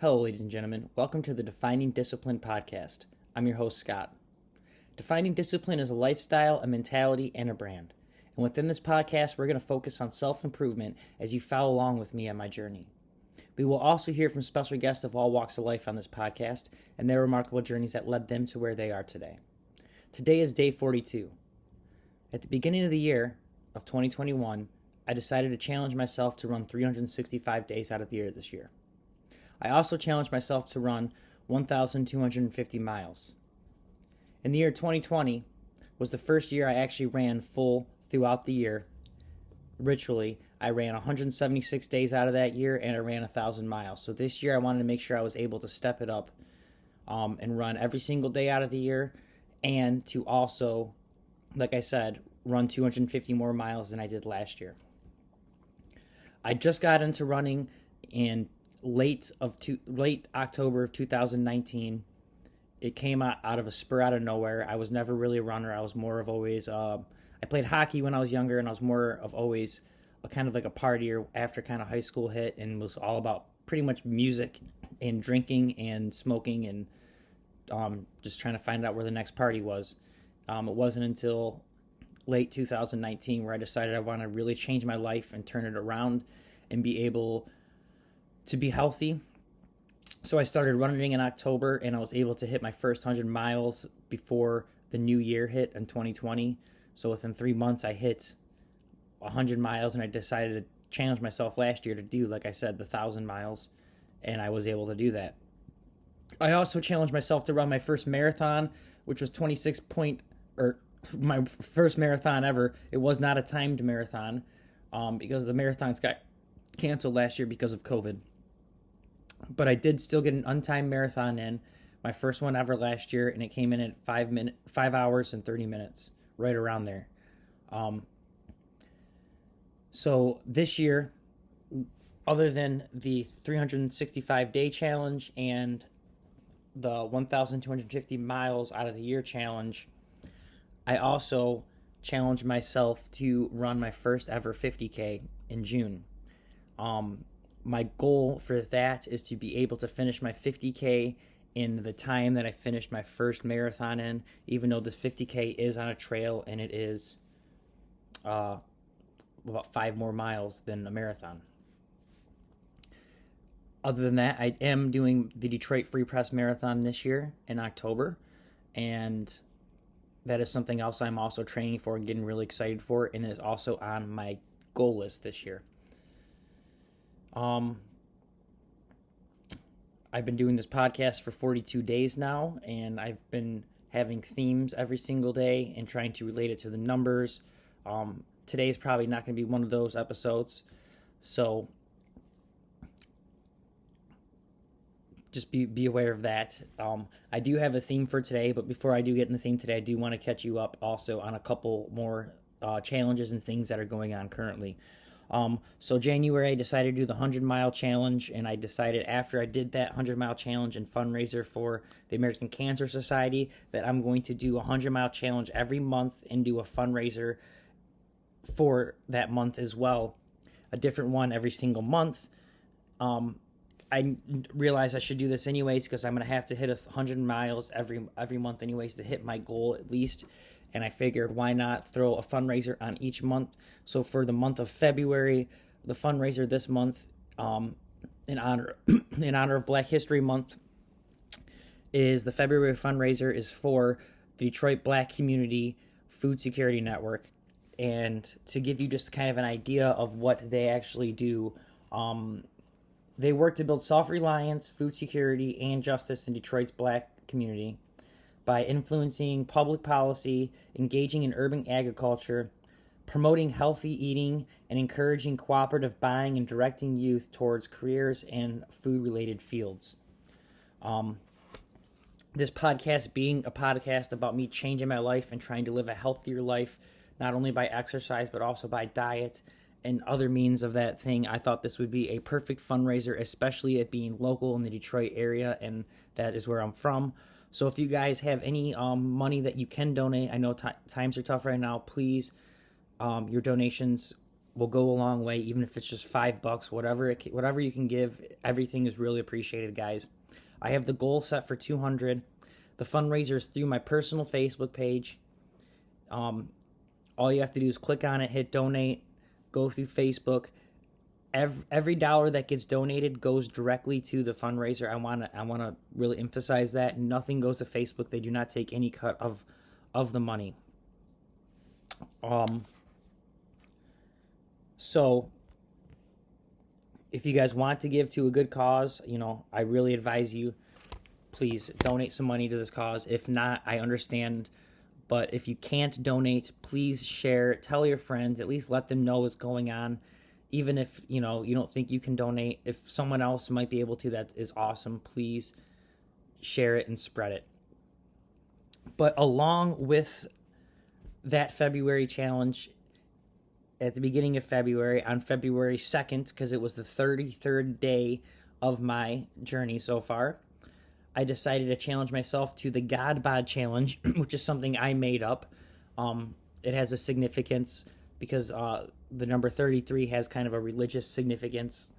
Hello, ladies and gentlemen. Welcome to the Defining Discipline podcast. I'm your host, Scott. Defining discipline is a lifestyle, a mentality, and a brand. And within this podcast, we're going to focus on self-improvement as you follow along with me on my journey. We will also hear from special guests of all walks of life on this podcast and their remarkable journeys that led them to where they are today. Today is day 42. At the beginning of the year of 2021, I decided to challenge myself to run 365 days out of the year this year. I also challenged myself to run 1,250 miles. In the year 2020 was the first year I actually ran full throughout the year. Ritually, I ran 176 days out of that year and I ran 1,000 miles. So this year I wanted to make sure I was able to step it up and run every single day out of the year, and to also, like I said, run 250 more miles than I did last year. I just got into running in late October of 2019. It came out of a spur out of nowhere. I was never really a runner. I was more of always, I played hockey when I was younger, and I was more of always a kind of like a partier after kind of high school hit, and was all about pretty much music and drinking and smoking and just trying to find out where the next party was. It wasn't until late 2019 where I decided I want to really change my life and turn it around and be able to be healthy. So I started running in October, and I was able to hit my first 100 miles before the new year hit in 2020. So within 3 months, I hit 100 miles, and I decided to challenge myself last year to do, like I said, the 1,000 miles, and I was able to do that. I also challenged myself to run my first marathon, which was my first marathon ever. It was not a timed marathon because the marathons got canceled last year because of COVID. But I did still get an untimed marathon in, my first one ever last year, and it came in at 5 hours and 30 minutes, right around there. So this year, other than the 365-day challenge and the 1,250 miles out of the year challenge, I also challenged myself to run my first ever 50K in June. My goal for that is to be able to finish my 50K in the time that I finished my first marathon in, even though this 50K is on a trail and it is about 5 more miles than a marathon. Other than that, I am doing the Detroit Free Press Marathon this year in October, and that is something else I'm also training for and getting really excited for, and it is also on my goal list this year. I've been doing this podcast for 42 days now, and I've been having themes every single day and trying to relate it to the numbers. Today is probably not going to be one of those episodes, so just be aware of that. I do have a theme for today, but before I do get in the theme today, I do want to catch you up also on a couple more challenges and things that are going on currently. So January, I decided to do the 100-mile challenge, and I decided after I did that 100-mile challenge and fundraiser for the American Cancer Society that I'm going to do a 100-mile challenge every month and do a fundraiser for that month as well, a different one every single month. I realized I should do this anyways because I'm going to have to hit 100 miles every month anyways to hit my goal at least. And I figured, why not throw a fundraiser on each month? So for the month of February, the fundraiser this month, in honor of Black History Month, is the February fundraiser is for the Detroit Black Community Food Security Network. And to give you just kind of an idea of what they actually do, they work to build self-reliance, food security, and justice in Detroit's Black community by influencing public policy, engaging in urban agriculture, promoting healthy eating, and encouraging cooperative buying and directing youth towards careers in food-related fields. This podcast being a podcast about me changing my life and trying to live a healthier life, not only by exercise, but also by diet and other means of that thing, I thought this would be a perfect fundraiser, especially it being local in the Detroit area, and that is where I'm from. So if you guys have any money that you can donate, I know times are tough right now, please, your donations will go a long way, even if it's just $5, whatever you can give. Everything is really appreciated, guys. I have the goal set for 200. The fundraiser is through my personal Facebook page. All you have to do is click on it, hit donate, go through Facebook. Every dollar that gets donated goes directly to the fundraiser. I wanna really emphasize that nothing goes to Facebook. They do not take any cut of the money. So if you guys want to give to a good cause, I really advise you, please donate some money to this cause. If not, I understand. But if you can't donate, please share, tell your friends, at least let them know what's going on. Even if, you don't think you can donate, if someone else might be able to, that is awesome. Please share it and spread it. But along with that February challenge, at the beginning of February, on February 2nd, because it was the 33rd day of my journey so far, I decided to challenge myself to the God Bod Challenge, which is something I made up. It has a significance because the number 33 has kind of a religious significance.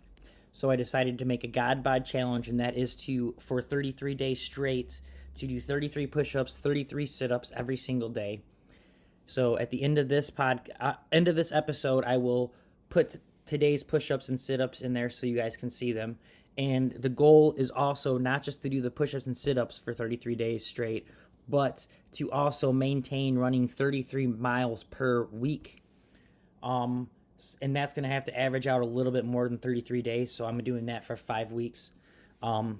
So I decided to make a God Bod Challenge, and that is for 33 days straight, to do 33 push-ups, 33 sit-ups every single day. So at the end of this episode, I will put today's push-ups and sit-ups in there so you guys can see them. And the goal is also not just to do the push-ups and sit-ups for 33 days straight, but to also maintain running 33 miles per week. And that's going to have to average out a little bit more than 33 days, so I'm doing that for 5 weeks. Other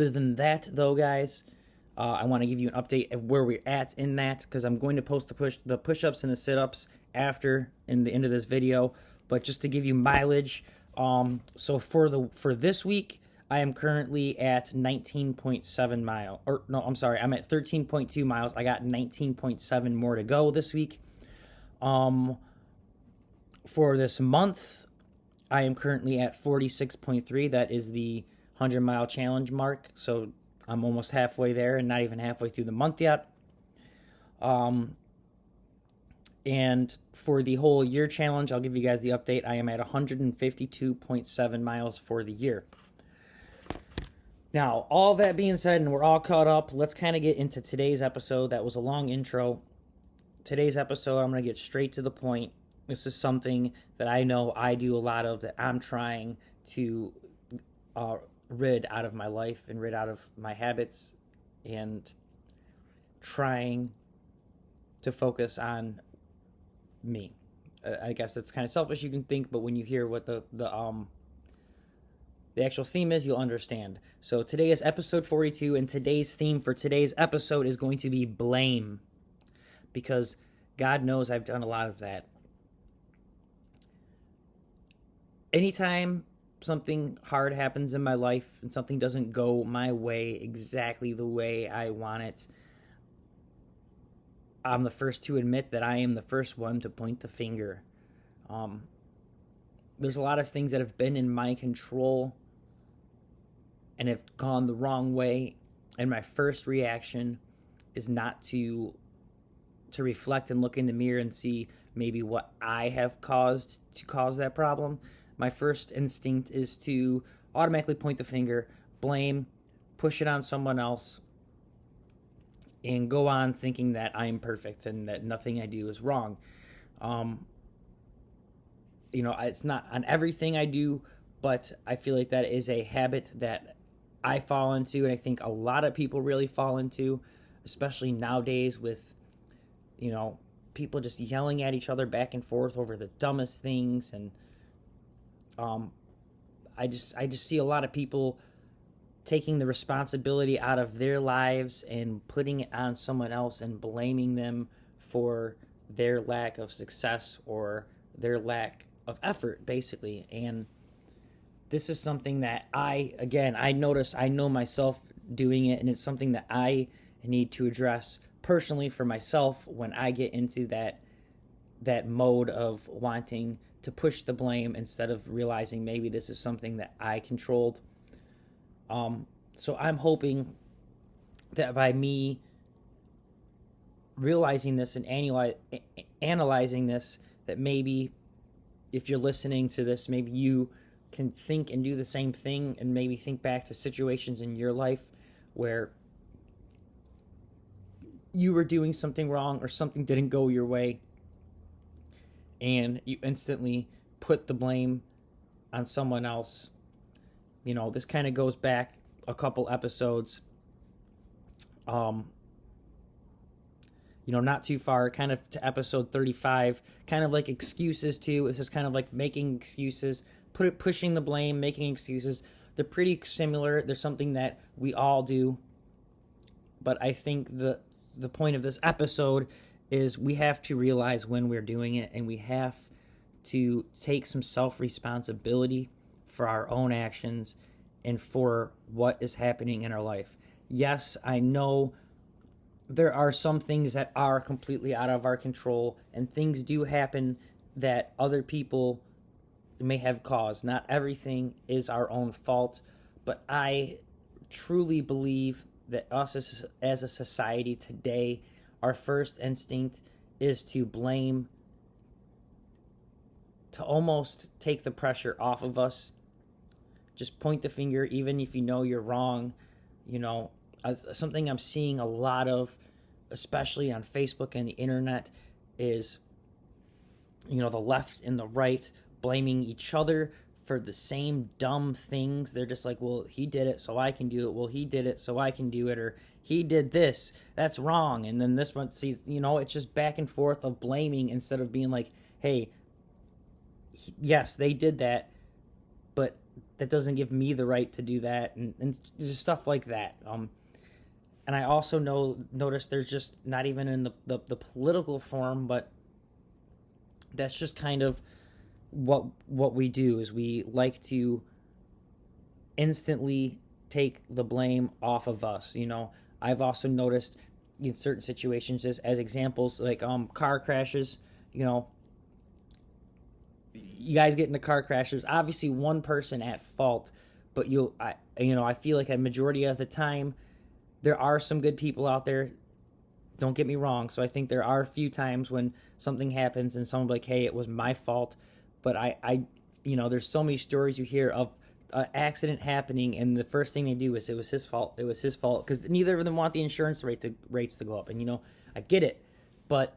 than that, though, guys, I want to give you an update of where we're at in that, because I'm going to post the push-ups and the sit-ups in the end of this video. But just to give you mileage, so for this week, I am currently at 19.7 miles. I'm at 13.2 miles. I got 19.7 more to go this week. For this month, I am currently at 46.3. That is the 100-mile challenge mark. So I'm almost halfway there and not even halfway through the month yet. And for the whole year challenge, I'll give you guys the update. I am at 152.7 miles for the year. Now, all that being said, and we're all caught up, let's kind of get into today's episode. That was a long intro. Today's episode, I'm going to get straight to the point. This is something that I know I do a lot of, that I'm trying to rid out of my life and rid out of my habits, and trying to focus on me. I guess it's kind of selfish, you can think, but when you hear what the actual theme is, you'll understand. So today is episode 42, and today's theme for today's episode is going to be blame, because God knows I've done a lot of that. Anytime something hard happens in my life and something doesn't go my way exactly the way I want it, I'm the first to admit that I am the first one to point the finger. There's a lot of things that have been in my control and have gone the wrong way, and my first reaction is not to reflect and look in the mirror and see maybe what I have caused to cause that problem. My first instinct is to automatically point the finger, blame, push it on someone else, and go on thinking that I'm perfect and that nothing I do is wrong. It's not on everything I do, but I feel like that is a habit that I fall into, and I think a lot of people really fall into, especially nowadays with, people just yelling at each other back and forth over the dumbest things. And I just see a lot of people taking the responsibility out of their lives and putting it on someone else and blaming them for their lack of success or their lack of effort, basically. And this is something that I know myself doing it, and it's something that I need to address personally for myself when I get into that mode of wanting to push the blame instead of realizing maybe this is something that I controlled. So I'm hoping that by me realizing this and analyzing this, that maybe if you're listening to this, maybe you can think and do the same thing, and maybe think back to situations in your life where you were doing something wrong or something didn't go your way, and you instantly put the blame on someone else. This kind of goes back a couple episodes, not too far, kind of to episode 35, kind of like excuses too. It's just kind of like making excuses, pushing the blame, making excuses. They're pretty similar. They're something that we all do. But I think the point of this episode is we have to realize when we're doing it, and we have to take some self-responsibility for our own actions and for what is happening in our life. Yes, I know there are some things that are completely out of our control, and things do happen that other people may have caused. Not everything is our own fault, but I truly believe that us as a society today, our first instinct is to blame, to almost take the pressure off of us. Just point the finger, even if you know you're wrong. Something I'm seeing a lot of, especially on Facebook and the internet, is, the left and the right blaming each other for the same dumb things. They're just like, well, he did it, so I can do it. Well, he did it, so I can do it. Or he did this, that's wrong. And then this one, see, it's just back and forth of blaming instead of being like, hey, yes, they did that, but that doesn't give me the right to do that, and just stuff like that. And I also notice there's just not even in the political form, but that's just kind of what we do, is we like to instantly take the blame off of us. I've also noticed in certain situations, as examples, like car crashes. You guys get into car crashes. Obviously, one person at fault, but I feel like a majority of the time, there are some good people out there. Don't get me wrong. So I think there are a few times when something happens and someone like, hey, it was my fault. But there's so many stories you hear of an accident happening, and the first thing they do is, it was his fault. It was his fault, because neither of them want the insurance rates to go up. And I get it, but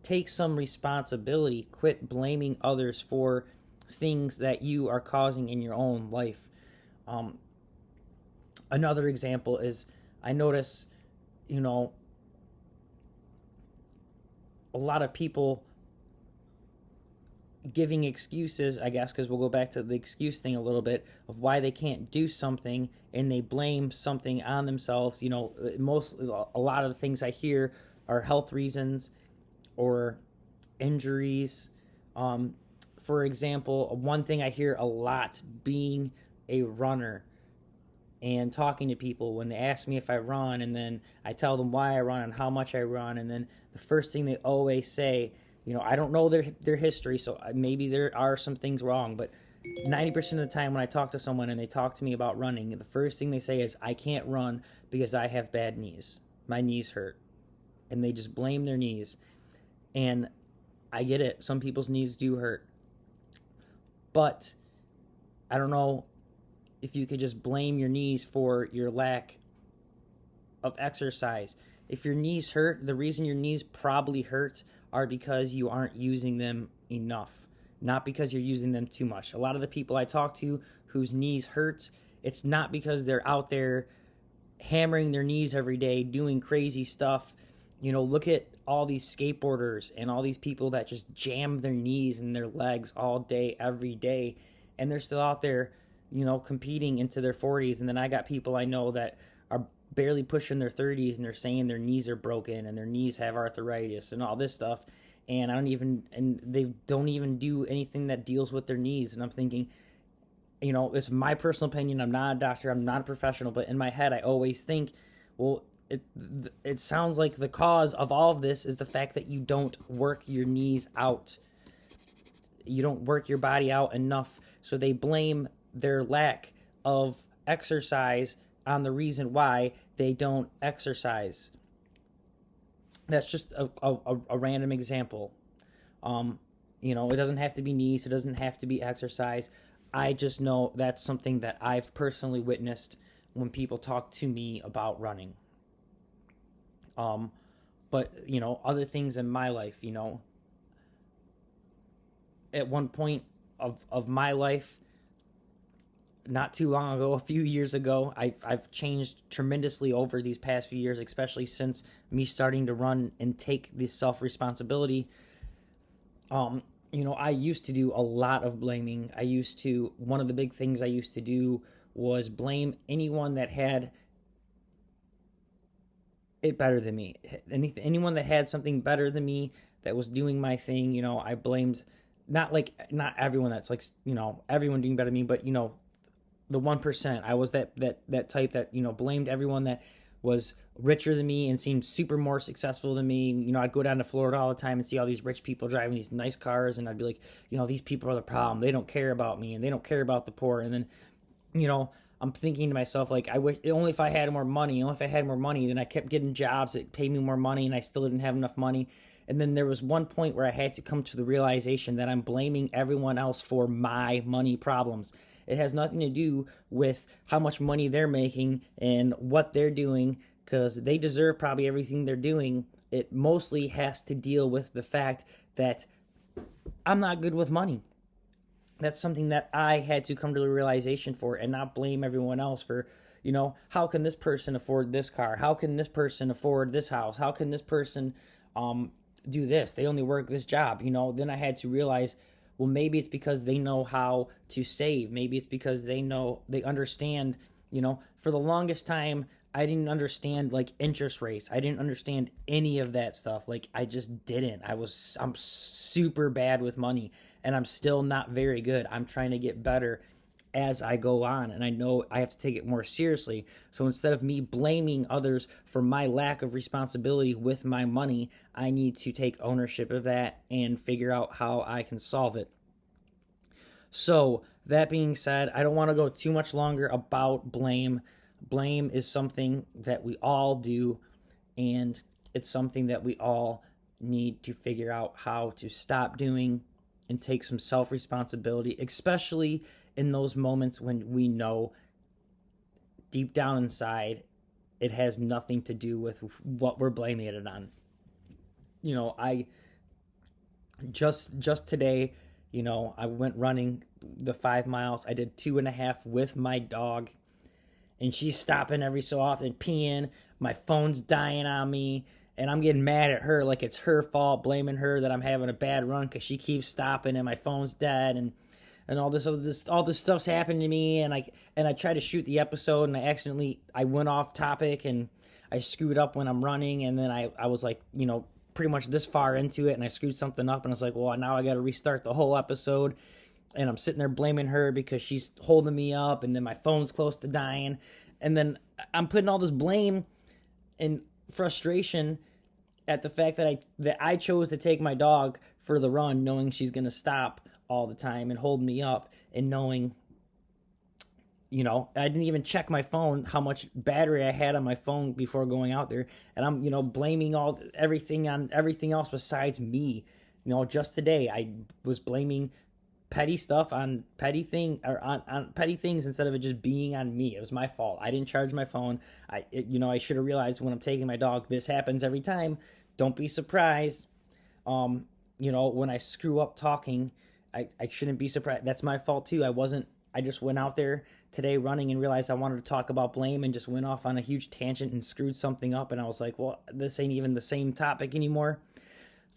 take some responsibility. Quit blaming others for things that you are causing in your own life. Another example is, I notice, a lot of people giving excuses, I guess, because we'll go back to the excuse thing a little bit, of why they can't do something, and they blame something on themselves. A lot of the things I hear are health reasons or injuries. For example, one thing I hear a lot, being a runner and talking to people when they ask me if I run, and then I tell them why I run and how much I run, and then the first thing they always say, I don't know their history, so maybe there are some things wrong, but 90% of the time when I talk to someone and they talk to me about running, the first thing they say is, I can't run because I have bad knees. My knees hurt. And they just blame their knees. And I get it. Some people's knees do hurt. But I don't know if you could just blame your knees for your lack of exercise. If your knees hurt, the reason your knees probably hurt are because you aren't using them enough, not because you're using them too much. A lot of the people I talk to whose knees hurt, it's not because they're out there hammering their knees every day, doing crazy stuff. Look at all these skateboarders and all these people that just jam their knees and their legs all day, every day, and they're still out there, competing into their 40s. And then I got people I know that are barely pushing their 30s, and they're saying their knees are broken and their knees have arthritis and all this stuff, and they don't even do anything that deals with their knees. And I'm thinking, it's my personal opinion. I'm not a doctor. I'm not a professional, but in my head, I always think, well, it sounds like the cause of all of this is the fact that you don't work your knees out. You don't work your body out enough. So they blame their lack of exercise on the reason why they don't exercise. That's just a random example. It doesn't have to be knees, it doesn't have to be exercise. I just know that's something that I've personally witnessed when people talk to me about running. But other things in my life, at one point of my life, not too long ago, a few years ago, I've changed tremendously over these past few years, especially since me starting to run and take this self-responsibility. I used to do a lot of blaming. One of the big things I used to do was blame anyone that had it better than me. Anyone that had something better than me that was doing my thing, I blamed not everyone that's everyone doing better than me, but the 1%. I was that type that blamed everyone that was richer than me and seemed super more successful than me. I'd go down to Florida all the time and see all these rich people driving these nice cars, and I'd be like, these people are the problem. They don't care about me, and they don't care about the poor. And then, I'm thinking to myself, like, I wish only if I had more money. Only if I had more money, then I kept getting jobs that paid me more money, and I still didn't have enough money. And then there was one point where I had to come to the realization that I'm blaming everyone else for my money problems. It has nothing to do with how much money they're making and what they're doing, because they deserve probably everything they're doing. It mostly has to deal with the fact that I'm not good with money. That's something that I had to come to the realization for, and not blame everyone else for, how can this person afford this car? How can this person afford this house? How can this person do this? They only work this job. Then I had to realize, well, maybe it's because they know how to save. Maybe it's because they understand, for the longest time, I didn't understand like interest rates. I didn't understand any of that stuff. Like, I just didn't. I'm super bad with money, and I'm still not very good. I'm trying to get better as I go on, and I know I have to take it more seriously. So instead of me blaming others for my lack of responsibility with my money, I need to take ownership of that and figure out how I can solve it. So that being said, I don't want to go too much longer about blame. Blame is something that we all do, and it's something that we all need to figure out how to stop doing and take some self-responsibility, especially in those moments when we know deep down inside it has nothing to do with what we're blaming it on. I just today, I went running the 5 miles. I did 2.5 with my dog, and she's stopping every so often, peeing. My phone's dying on me, and I'm getting mad at her like it's her fault, blaming her that I'm having a bad run because she keeps stopping and my phone's dead, and all this stuff's happened to me, and I tried to shoot the episode, and I went off topic, and I screwed up when I'm running, and then I was like, pretty much this far into it, and I screwed something up, and I was like, well, now I got to restart the whole episode. And I'm sitting there blaming her because she's holding me up, and then my phone's close to dying. And then I'm putting all this blame and frustration at the fact that I chose to take my dog for the run, knowing she's going to stop all the time and hold me up, and knowing, I didn't even check my phone, how much battery I had on my phone before going out there. And I'm blaming everything on everything else besides me. Just today I was blaming petty stuff on petty things instead of it just being on me. It was my fault. I didn't charge my phone. I should have realized when I'm taking my dog, this happens every time. Don't be surprised. When I screw up talking, I shouldn't be surprised. That's my fault too. I just went out there today running and realized I wanted to talk about blame, and just went off on a huge tangent and screwed something up. And I was like, well, this ain't even the same topic anymore.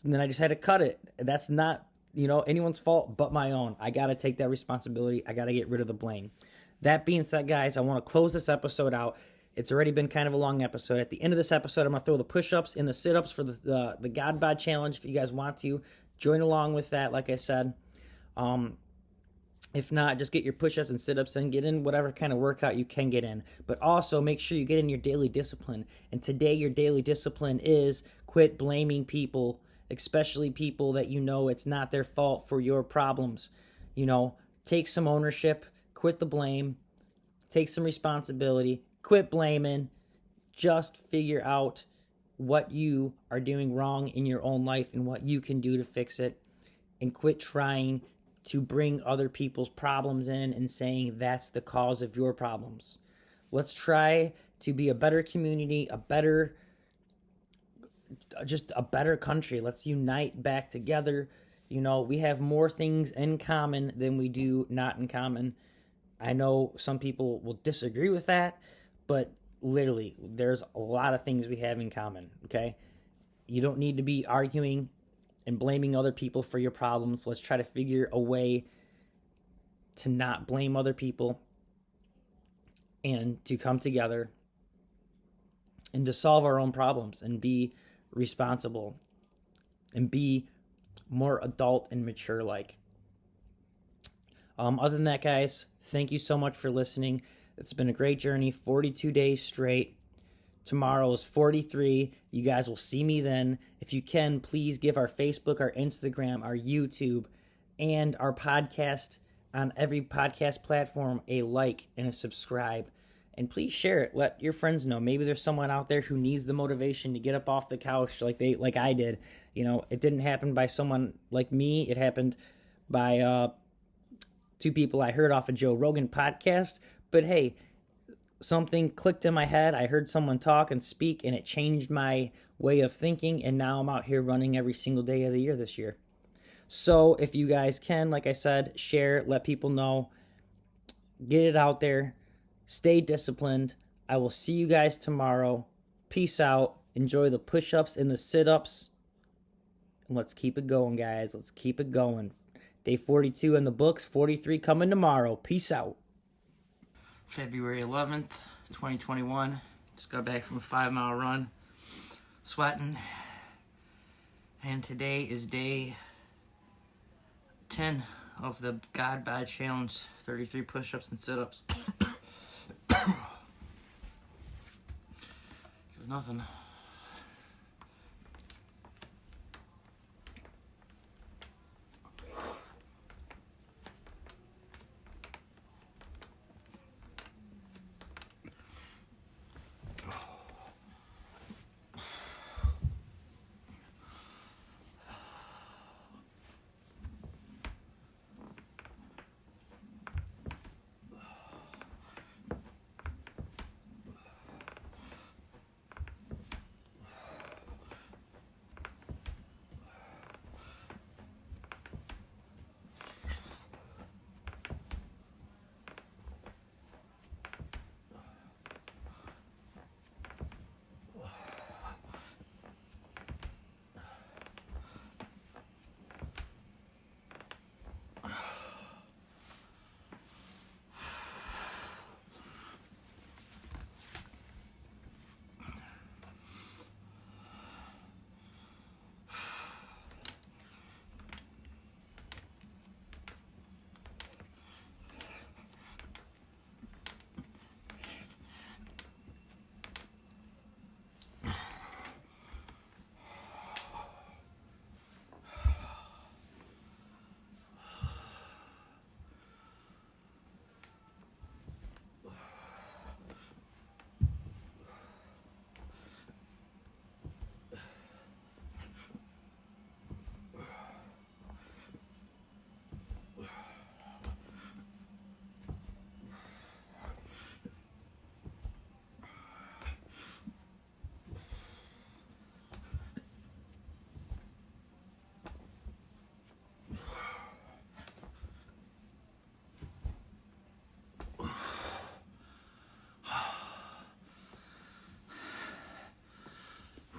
And then I just had to cut it. That's not anyone's fault but my own. I got to take that responsibility. I got to get rid of the blame. That being said, guys, I want to close this episode out. It's already been kind of a long episode. At the end of this episode, I'm going to throw the push-ups and the sit-ups for the God Bod Challenge. If you guys want to join along with that, like I said. If not, just get your push-ups and sit-ups and get in whatever kind of workout you can get in. But also make sure you get in your daily discipline. And today your daily discipline is quit blaming people, especially people that it's not their fault for your problems. Take some ownership, quit the blame, take some responsibility, quit blaming, just figure out what you are doing wrong in your own life and what you can do to fix it. and quit trying to bring other people's problems in and saying that's the cause of your problems. Let's try to be a better community, just a better country. Let's unite back together. You know, we have more things in common than we do not in common. I know some people will disagree with that, but literally, there's a lot of things we have in common, okay? You don't need to be arguing and blaming other people for your problems. Let's try to figure a way to not blame other people and to come together and to solve our own problems and be responsible and be more adult and mature like. Other than that, guys, thank you so much for listening. It's been a great journey, 42 days straight. Tomorrow is 43. You guys will see me then. If you can, please give our Facebook, our Instagram, our YouTube, and our podcast on every podcast platform a like and a subscribe. And please share it. Let your friends know. Maybe there's someone out there who needs the motivation to get up off the couch like I did. You know, it didn't happen by someone like me. It happened by two people I heard off a Joe Rogan podcast. But hey, something clicked in my head. I heard someone talk and speak, and it changed my way of thinking. And now I'm out here running every single day of the year this year. So if you guys can, like I said, share, let people know, get it out there. Stay disciplined. I will see you guys tomorrow. Peace out. Enjoy the push-ups and the sit-ups. And let's keep it going, guys. Let's keep it going. Day 42 in the books. 43 coming tomorrow. Peace out. February 11th, 2021. Just got back from a 5-mile run. Sweating. And today is day 10 of the God Bod Challenge. 33 push-ups and sit-ups. There's nothing.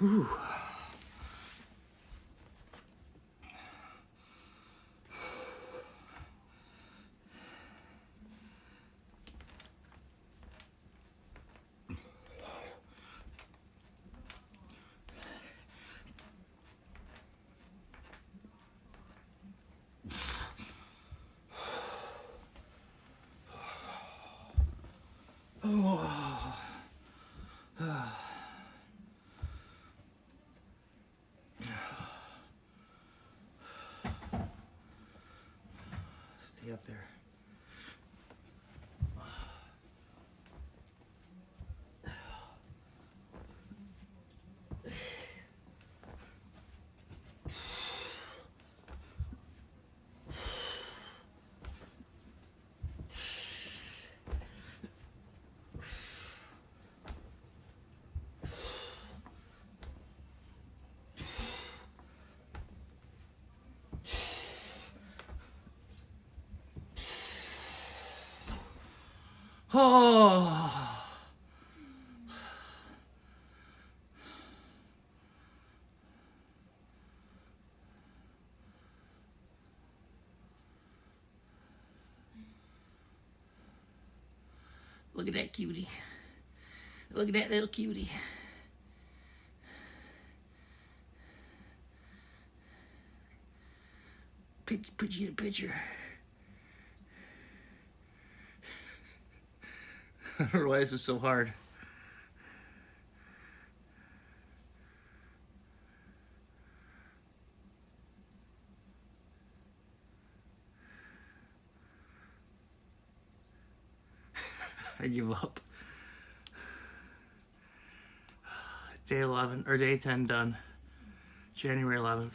Whew. Stay up there. Oh. Look at that cutie. Look at that little cutie. Put you in a picture. I don't know why this is so hard. I give up. Day 11 or day 10 done. January 11th.